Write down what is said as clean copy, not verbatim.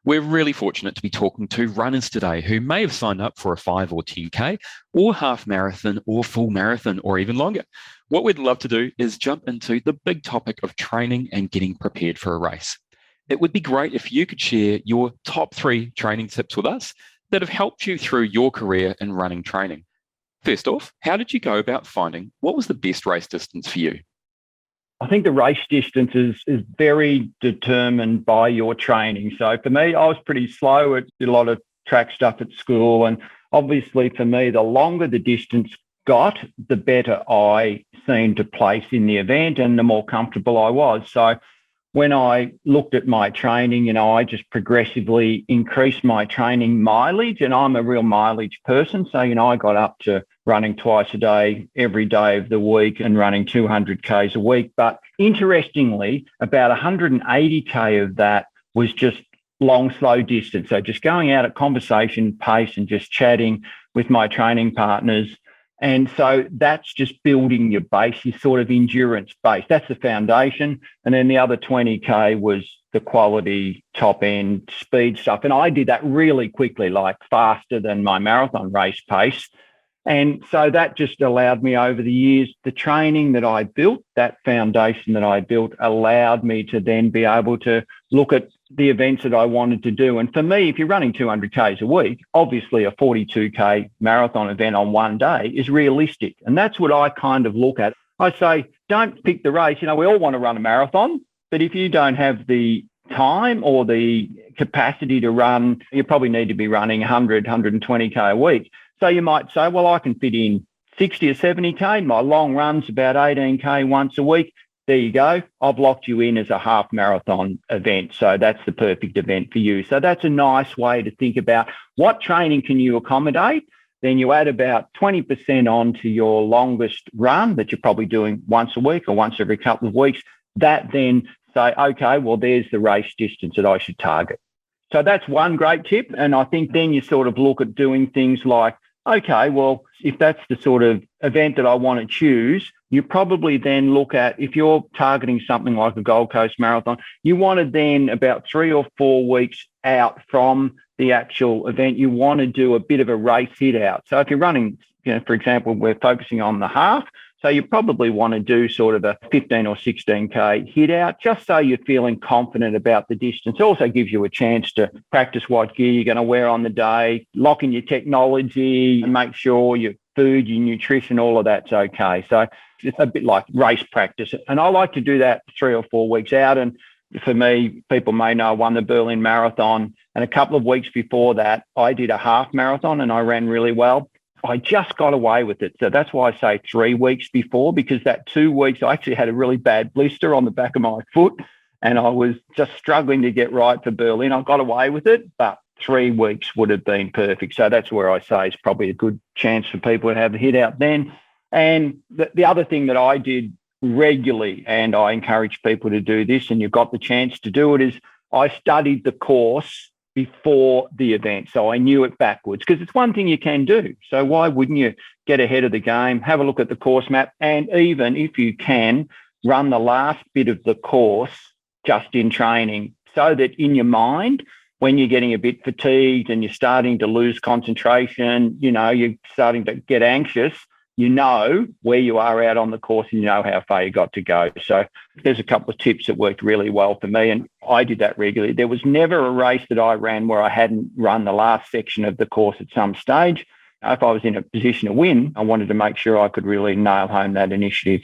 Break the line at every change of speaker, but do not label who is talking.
We're really fortunate to be talking to runners today who may have signed up for a 5 or 10K or half marathon or full marathon or even longer. What we'd love to do is jump into the big topic of training and getting prepared for a race. It would be great if you could share your top 3 training tips with us that have helped you through your career in running training. First off, how did you go about finding what was the best race distance for you?
I think the race distance is very determined by your training. So for me, I was pretty slow at a lot of track stuff at school. And obviously for me, the longer the distance got, the better I seemed to place in the event and the more comfortable I was. So when I looked at my training, I just progressively increased my training mileage, and I'm a real mileage person. So, I got up to running twice a day, every day of the week, and running 200 Ks a week. But interestingly, about 180 K of that was just long, slow distance. So just going out at conversation pace and just chatting with my training partners. And so that's just building your base, your sort of endurance base. That's the foundation. And then the other 20K was the quality top end speed stuff. And I did that really quickly, like faster than my marathon race pace. And so that just allowed me over the years, the training that I built, that foundation that I built allowed me to then be able to look at the events that I wanted to do. And for me, if you're running 200 Ks a week, obviously a 42K marathon event on one day is realistic. And that's what I kind of look at. I say, don't pick the race. We all want to run a marathon, but if you don't have the time or the capacity to run, you probably need to be running 100, 120K a week. So you might say, well, I can fit in 60 or 70K. My long run's about 18K once a week. There you go. I've locked you in as a half marathon event. So that's the perfect event for you. So that's a nice way to think about what training can you accommodate. Then you add about 20% onto your longest run that you're probably doing once a week or once every couple of weeks. That then say, okay, well, there's the race distance that I should target. So that's one great tip. And I think then you sort of look at doing things like, okay, well, if that's the sort of event that I want to choose, you probably then look at, if you're targeting something like a Gold Coast Marathon, you want to then about 3 or 4 weeks out from the actual event, you want to do a bit of a race hit out. So if you're running, for example, we're focusing on the half, so you probably want to do sort of a 15 or 16K hit out, just so you're feeling confident about the distance. It also gives you a chance to practice what gear you're going to wear on the day, lock in your technology, and make sure your food, your nutrition, all of that's okay. So it's a bit like race practice. And I like to do that 3 or 4 weeks out. And for me, people may know I won the Berlin Marathon. And a couple of weeks before that, I did a half marathon and I ran really well. I just got away with it. So that's why I say 3 weeks before, because that 2 weeks, I actually had a really bad blister on the back of my foot and I was just struggling to get right for Berlin. I got away with it, but 3 weeks would have been perfect. So that's where I say it's probably a good chance for people to have a hit out then. And the other thing that I did regularly, and I encourage people to do this, and you've got the chance to do it, is I studied the course before the event. So I knew it backwards, because it's one thing you can do. So why wouldn't you get ahead of the game, have a look at the course map, and even if you can, run the last bit of the course just in training, so that in your mind, when you're getting a bit fatigued and you're starting to lose concentration, you're starting to get anxious, you know where you are out on the course and you know how far you got to go. So there's a couple of tips that worked really well for me, and I did that regularly. There was never a race that I ran where I hadn't run the last section of the course at some stage. If I was in a position to win, I wanted to make sure I could really nail home that initiative.